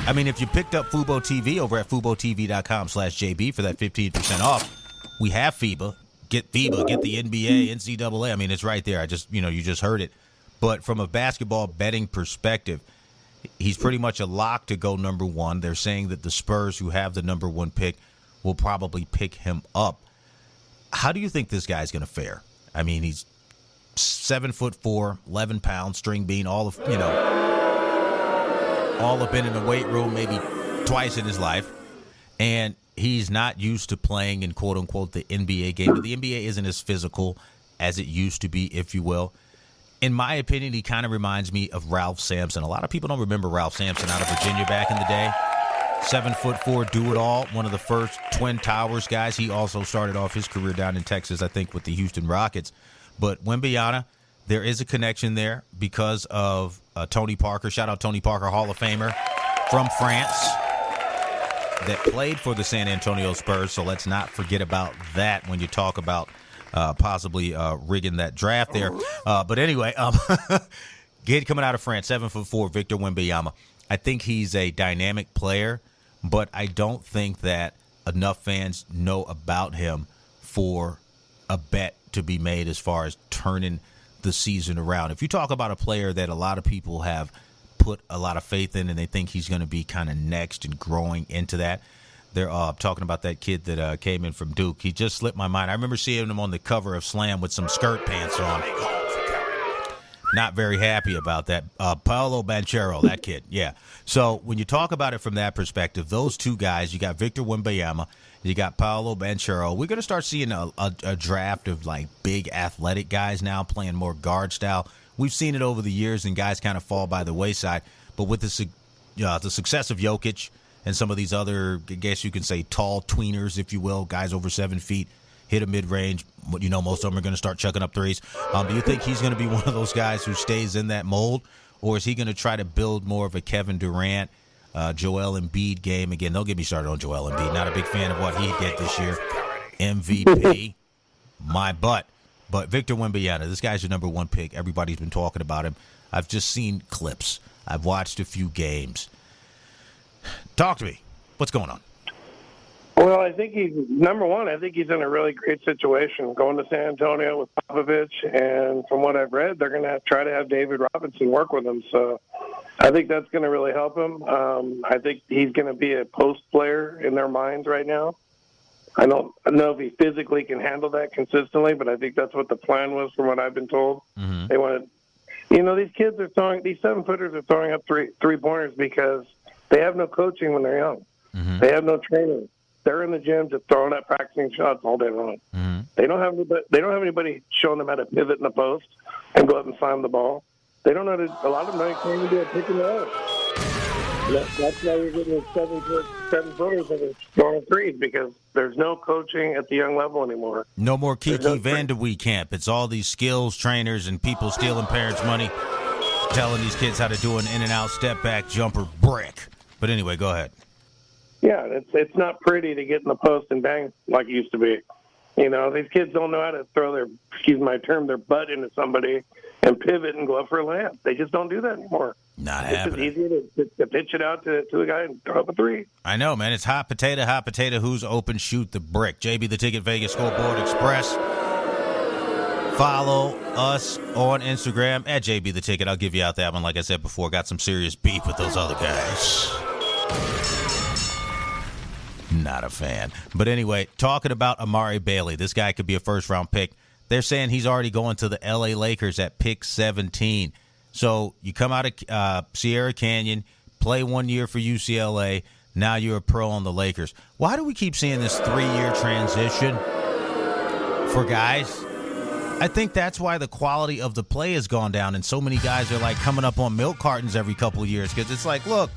S1: I mean, if you picked up Fubo TV over at FuboTV.com/JB for that 15% off, We have FIBA. Get FIBA, get the NBA, NCAA. I mean, it's right there. You just heard it. But from a basketball betting perspective, he's pretty much a lock to go number one. They're saying that the Spurs, who have the number one pick, will probably pick him up. How do you think this guy's going to fare? I mean, he's 7'4", 11 pounds, string bean, all have been in the weight room maybe twice in his life. And he's not used to playing in, quote-unquote, the NBA game. But the NBA isn't as physical as it used to be, if you will. In my opinion, he kind of reminds me of Ralph Sampson. A lot of people don't remember Ralph Sampson out of Virginia back in the day. 7'4", do-it-all, one of the first Twin Towers guys. He also started off his career down in Texas, I think, with the Houston Rockets. But Wembanyama, there is a connection there because of Tony Parker. Shout out Tony Parker, Hall of Famer from France, that played for the San Antonio Spurs, so let's not forget about that when you talk about possibly rigging that draft there. But anyway, kid coming out of France, 7'4", Victor Wembanyama. I think he's a dynamic player, but I don't think that enough fans know about him for a bet to be made as far as turning the season around. If you talk about a player that a lot of people have put a lot of faith in and they think he's going to be kind of next and growing into that. They're talking about that kid that came in from Duke. He just slipped my mind. I remember seeing him on the cover of Slam with some skirt pants on. Not very happy about that. Paolo Banchero, that kid, yeah. So when you talk about it from that perspective, those two guys, you got Victor Wembanyama, you got Paolo Banchero. We're going to start seeing a draft of like big athletic guys now playing more guard style. We've seen it over the years, and guys kind of fall by the wayside. But with the success of Jokic and some of these other, I guess you can say, tall tweeners, if you will, guys over 7 feet, hit a mid-range, most of them are going to start chucking up threes. Do you think he's going to be one of those guys who stays in that mold, or is he going to try to build more of a Kevin Durant, Joel Embiid game? Again, don't get me started on Joel Embiid. Not a big fan of what he did this year. MVP, my butt. But Victor Wembanyama, this guy's your number one pick. Everybody's been talking about him. I've just seen clips. I've watched a few games. Talk to me. What's going on?
S8: Well, I think he's number one. I think he's in a really great situation going to San Antonio with Popovich, and from what I've read, they're going to try to have David Robinson work with him. So I think that's going to really help him. I think he's going to be a post player in their minds right now. I don't know if he physically can handle that consistently, but I think that's what the plan was from what I've been told. Mm-hmm. They wanted, these kids are throwing, these 7-footers are throwing up three-pointers because they have no coaching when they're young. Mm-hmm. They have no training. They're in the gym just throwing up practicing shots all day long. Mm-hmm. They don't have anybody showing them how to pivot in the post and go up and slam the ball. They don't know a lot of them can't even do a pick and roll. That's why you're getting 7-footers and throwing threes, because there's no coaching at the young level anymore.
S1: No more Kiki Vanderwee camp. It's all these skills trainers and people stealing parents' money, telling these kids how to do an in-and-out step-back jumper brick. But anyway, go ahead.
S8: Yeah, it's not pretty to get in the post and bang like it used to be. These kids don't know how to throw their butt into somebody and pivot and go up for a layup. They just don't do that anymore.
S1: Not happening.
S8: It's easier to pitch it out to a guy and throw up a three.
S1: I know, man. It's hot potato. Who's open? Shoot the brick. JB the Ticket, Vegas Scoreboard Express. Follow us on Instagram at JB the Ticket. I'll give you out that one. Like I said before, got some serious beef with those other guys. Not a fan. But anyway, talking about Amari Bailey, this guy could be a first-round pick. They're saying he's already going to the L.A. Lakers at pick 17. So you come out of Sierra Canyon, play 1 year for UCLA, now you're a pro on the Lakers. Why do we keep seeing this 3-year transition for guys? I think that's why the quality of the play has gone down, and so many guys are like coming up on milk cartons every couple of years, because it's like, look,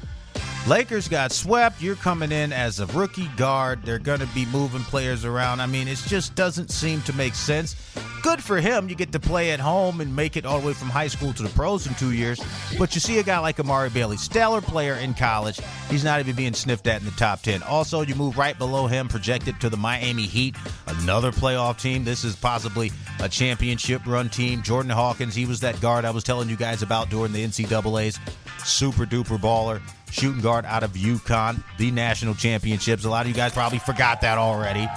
S1: Lakers got swept. You're coming in as a rookie guard. They're going to be moving players around. I mean, it just doesn't seem to make sense. Good for him. You get to play at home and make it all the way from high school to the pros in 2 years. But you see a guy like Amari Bailey, stellar player in college. He's not even being sniffed at in the top 10. Also, you move right below him, projected to the Miami Heat, another playoff team. This is possibly a championship run team. Jordan Hawkins, he was that guard I was telling you guys about during the NCAAs. Super duper baller. Shooting guard out of UConn, the national championships. A lot of you guys probably forgot that already.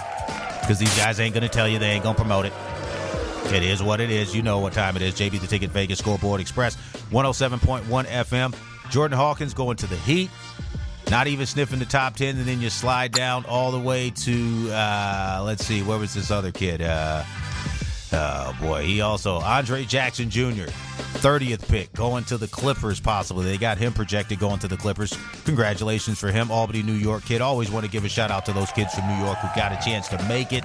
S1: because these guys ain't going to tell you they ain't going to promote it. It is what it is. You know what time it is. JB the Ticket, Vegas Scoreboard Express, 107.1 FM. Jordan Hawkins going to the Heat. Not even sniffing the top 10, and then you slide down all the way to, let's see, where was this other kid? Oh, boy. He also, Andre Jackson Jr., 30th pick, going to the Clippers possibly. They got him projected going to the Clippers. Congratulations for him. Albany, New York kid. Always want to give a shout-out to those kids from New York who got a chance to make it.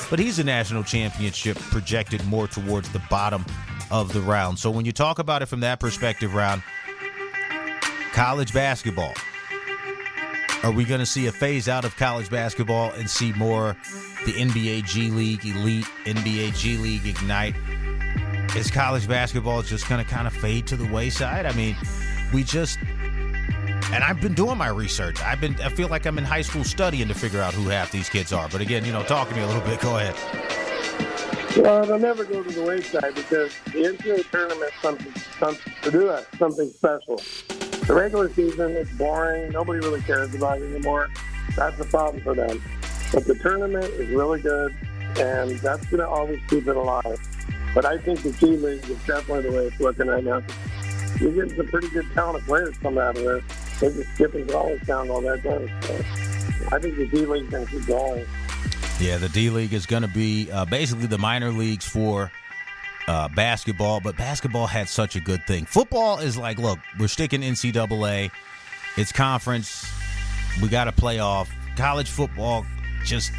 S1: But he's a national championship projected more towards the bottom of the round. So when you talk about it from that perspective, Ron, college basketball, are we going to see a phase out of college basketball and see more the NBA G League Elite, NBA G League Ignite? Is college basketball just going to kind of fade to the wayside? I mean, and I've been doing my research. I feel like I'm in high school studying to figure out who half these kids are. But again, talk to me a little bit. Go ahead.
S8: Well, it'll never go to the wayside because the NCAA tournament is something special. The regular season is boring. Nobody really cares about it anymore. That's the problem for them. But the tournament is really good, and that's going to always keep it alive. But I think the G League is definitely the way it's looking right now. You're getting some pretty good talented players coming out of there. They're just skipping college down all that time. So I think the D League is going to keep going.
S1: Yeah, the D League is going to be basically the minor leagues for basketball, but basketball had such a good thing. Football is like, look, we're sticking NCAA. It's conference. We got a playoff. College football just,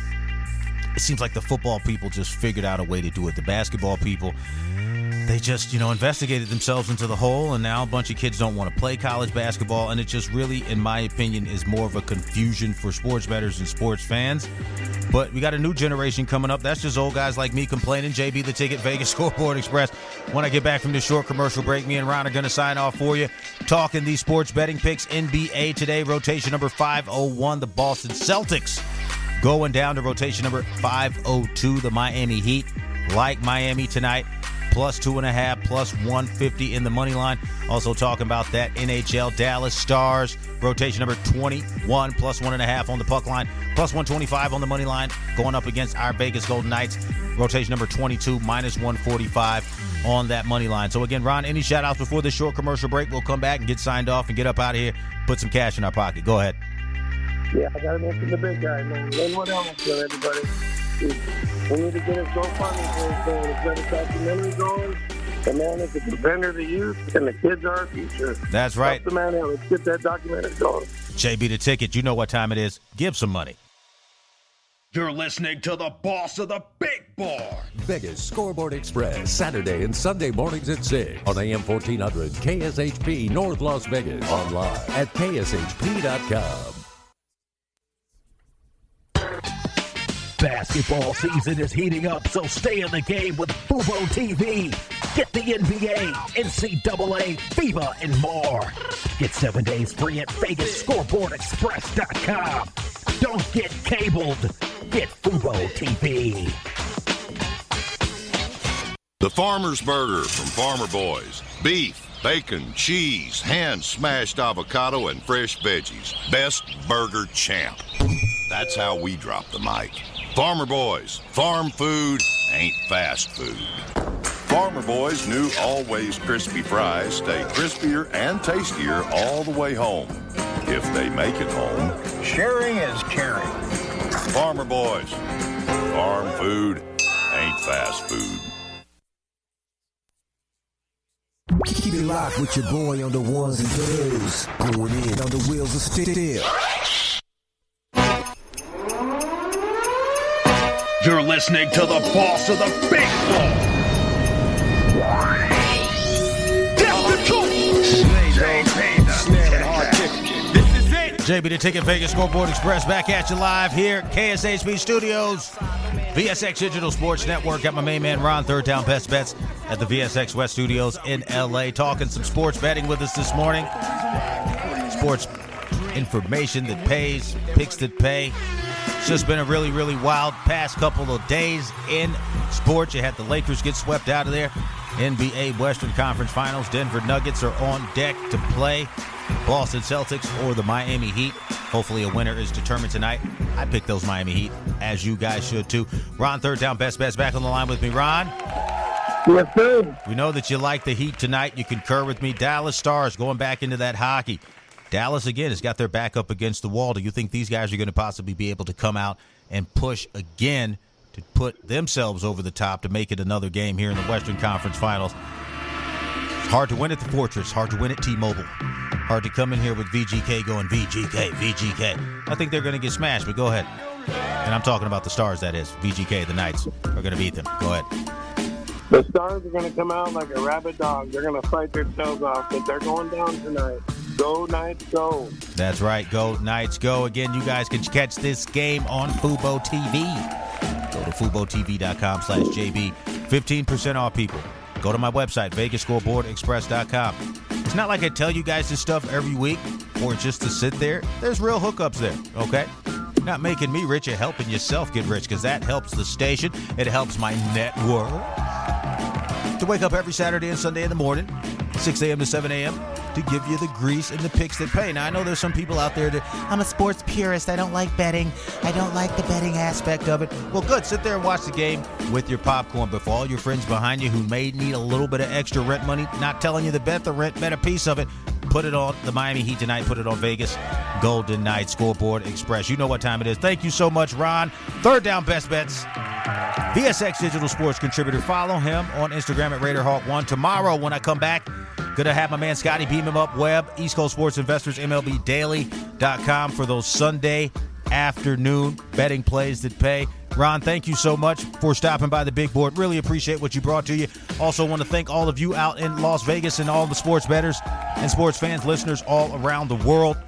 S1: it seems like the football people just figured out a way to do it. The basketball people, they just, investigated themselves into the hole, and now a bunch of kids don't want to play college basketball, and it just really, in my opinion, is more of a confusion for sports bettors and sports fans. But we got a new generation coming up. That's just old guys like me complaining. JB the Ticket, Vegas Scoreboard Express. When I get back from this short commercial break, me and Ron are going to sign off for you. Talking these sports betting picks. NBA today, rotation number 501, the Boston Celtics. Going down to rotation number 502, the Miami Heat. Like Miami tonight, plus 2.5, plus 150 in the money line. Also talking about that NHL Dallas Stars, rotation number 21, plus 1.5 on the puck line, plus 125 on the money line, going up against our Vegas Golden Knights, rotation number 22, minus 145 on that money line. So again, Ron, any shout outs before this short commercial break? We'll come back and get signed off and get up out of here, put some cash in our pocket. Go ahead.
S8: Yeah, I got to mention the big guy, man. Then what else for everybody? We need to get his GoFundMe going. Let's get a documentary going. The man is the defender of the youth, and the kids are our future.
S1: That's right.
S8: That's the man. Let's get that documentary going.
S1: JB the Ticket, you know what time it is. Give some money.
S2: You're listening to the boss of the big bar.
S10: Vegas Scoreboard Express, Saturday and Sunday mornings at 6 on AM 1400 KSHP North Las Vegas. Online at KSHP.com.
S3: Basketball season is heating up, so stay in the game with Fubo TV. Get the NBA, NCAA, FIBA, and more. Get 7 days free at VegasScoreboardExpress.com. Don't get cabled. Get Fubo TV.
S13: The Farmer's Burger from Farmer Boys. Beef, bacon, cheese, hand-smashed avocado, and fresh veggies. Best burger champ. That's how we drop the mic. Farmer Boys, farm food ain't fast food. Farmer Boys' new always crispy fries stay crispier and tastier all the way home. If they make it home.
S6: Sharing is caring.
S13: Farmer Boys, farm food ain't fast food.
S5: Keep it locked with your boy on the ones and twos. Going in on the wheels of steel.
S2: You're listening to the boss of the big ball.
S1: JB the Ticket, Vegas Scoreboard Express, back at you live here, KSHP Studios, VSX Digital Sports Network. Got my main man Ron, third down best bets at the VSX West Studios in LA. Talking some sports betting with us this morning. Sports information that pays, picks that pay. It's just been a really, really wild past couple of days in sports. You had the Lakers get swept out of there. NBA Western Conference Finals. Denver Nuggets are on deck to play Boston Celtics or the Miami Heat. Hopefully a winner is determined tonight. I picked those Miami Heat, as you guys should too. Ron, third down, best bets, back on the line with me. Ron?
S8: Yes, sir.
S1: We know that you like the Heat tonight. You concur with me. Dallas Stars going back into that hockey. Dallas, again, has got their back up against the wall. Do you think these guys are going to possibly be able to come out and push again to put themselves over the top to make it another game here in the Western Conference Finals? It's hard to win at the Fortress. Hard to win at T-Mobile. Hard to come in here with VGK going VGK, VGK. I think they're going to get smashed, but go ahead. And I'm talking about the Stars, that is. VGK, the Knights, are going to beat them. Go ahead.
S8: The Stars are going to come out like a rabid dog. They're going to fight their tails off, but they're going down tonight. Go Knights, go.
S1: That's right. Go Knights, go. Again, you guys can catch this game on Fubo TV. Go to FuboTV.com/JB. 15% off, people. Go to my website, VegasScoreboardExpress.com. It's not like I tell you guys this stuff every week or just to sit there. There's real hookups there, okay? Not making me rich, you're helping yourself get rich, because that helps the station. It helps my network. To wake up every Saturday and Sunday in the morning, 6 a.m. to 7 a.m., to give you the grease and the picks that pay. Now, I know there's some people out there that, I'm a sports purist, I don't like betting, I don't like the betting aspect of it. Well, good, sit there and watch the game with your popcorn. But for all your friends behind you who may need a little bit of extra rent money, not telling you to bet the rent, bet a piece of it, put it on the Miami Heat tonight, put it on Vegas Golden Knights Scoreboard Express. You know what time it is. Thank you so much, Ron. Third down, best bets. VSX Digital Sports contributor. Follow him on Instagram at RaiderHawk1. Tomorrow, when I come back, going to have my man Scotty beam him up. Web, East Coast Sports Investors, MLBDaily.com for those Sunday afternoon betting plays that pay. Ron, thank you so much for stopping by the big board. Really appreciate what you brought to you. Also want to thank all of you out in Las Vegas and all the sports bettors and sports fans, listeners all around the world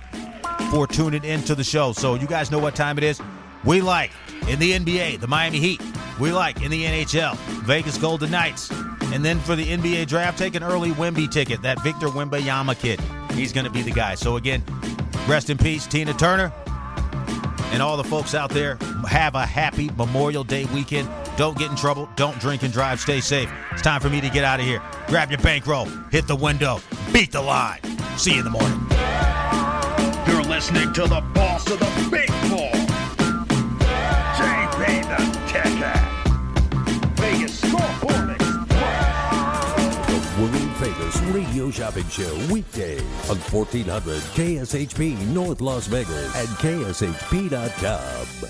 S1: for tuning into the show. So you guys know what time it is. We like in the NBA, the Miami Heat. We like in the NHL, Vegas Golden Knights. And then for the NBA draft, take an early Wemby ticket, that Victor Wembanyama kid. He's going to be the guy. So again, rest in peace, Tina Turner. And all the folks out there, have a happy Memorial Day weekend. Don't get in trouble. Don't drink and drive. Stay safe. It's time for me to get out of here. Grab your bankroll. Hit the window. Beat the line. See you in the morning.
S2: You're listening to the boss of the big ball, JBTHETICKET. Vegas Scoreboard Express.
S10: The World Vegas Radio Shopping Show, weekdays on 1400 KSHP North Las Vegas and KSHP.com.